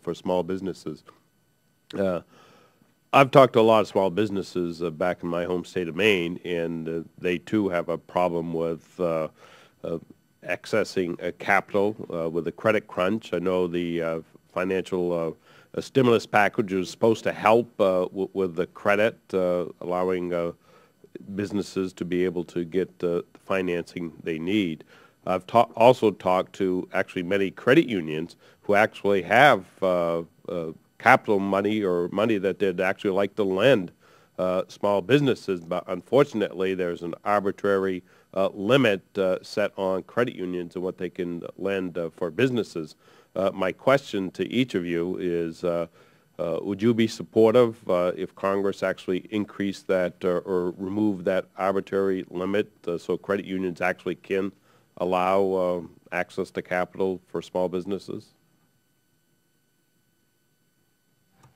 for small businesses. I've talked to a lot of small businesses back in my home state of Maine, and they too have a problem with accessing capital with the credit crunch. I know the financial stimulus package was supposed to help with the credit, allowing businesses to be able to get the financing they need. I've also talked to actually many credit unions who actually have capital money or money that they'd actually like to lend small businesses, but unfortunately there's an arbitrary limit set on credit unions and what they can lend for businesses. My question to each of you is, would you be supportive if Congress actually increased that or removed that arbitrary limit so credit unions actually can allow access to capital for small businesses?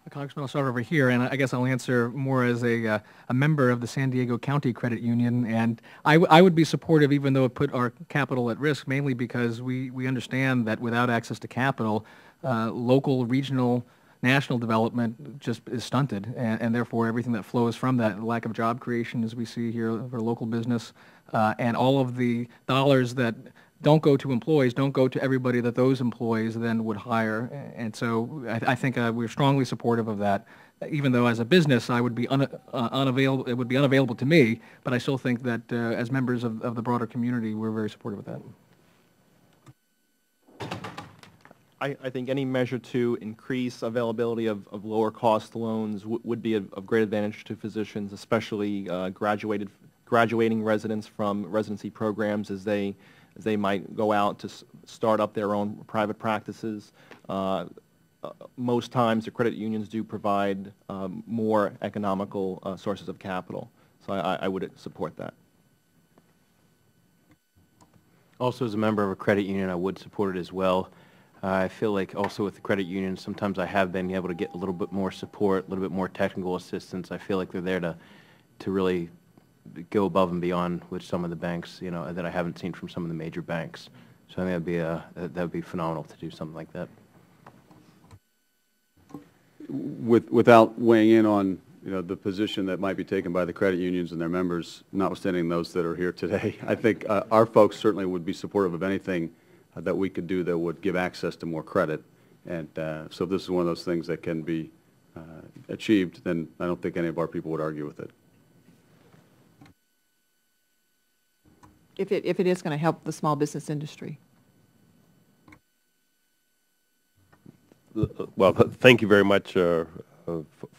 Congressman, I'll start over here, and I guess I'll answer more as a member of the San Diego County Credit Union. And I would be supportive, even though it put our capital at risk, mainly because we understand that without access to capital, local, regional, national development just is stunted, and therefore everything that flows from that, lack of job creation, as we see here for local business, and all of the dollars that don't go to employees, don't go to everybody that those employees then would hire. And so I think we're strongly supportive of that. Even though as a business I would be unavailable, it would be unavailable to me, but I still think that as members of the broader community, we're very supportive of that. I think any measure to increase availability of lower cost loans would be of great advantage to physicians, especially graduating residents from residency programs as they might go out to start up their own private practices. Most times the credit unions do provide more economical sources of capital. So I would support that. Also, as a member of a credit union, I would support it as well. I feel like also with the credit unions, sometimes I have been able to get a little bit more support, a little bit more technical assistance. I feel like they're there to really go above and beyond with some of the banks, that I haven't seen from some of the major banks. So I think that'd be phenomenal to do something like that. Without weighing in on the position that might be taken by the credit unions and their members, notwithstanding those that are here today, I think our folks certainly would be supportive of anything that we could do that would give access to more credit. And so if this is one of those things that can be achieved, then I don't think any of our people would argue with it. If it is going to help the small business industry. Well, thank you very much for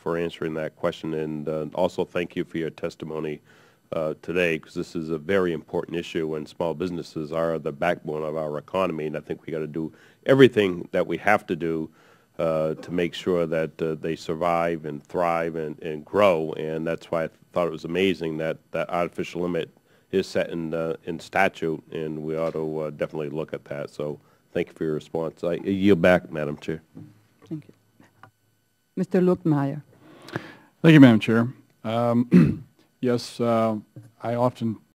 answering that question, and also thank you for your testimony today, because this is a very important issue, and small businesses are the backbone of our economy, and I think we got to do everything that we have to do to make sure that they survive and thrive and grow, and that's why I thought it was amazing that that artificial limit is set in statute, and we ought to definitely look at that. So thank you for your response. I yield back, Madam Chair. Thank you. Mr. Luckmeyer. Thank you, Madam Chair. Yes, I often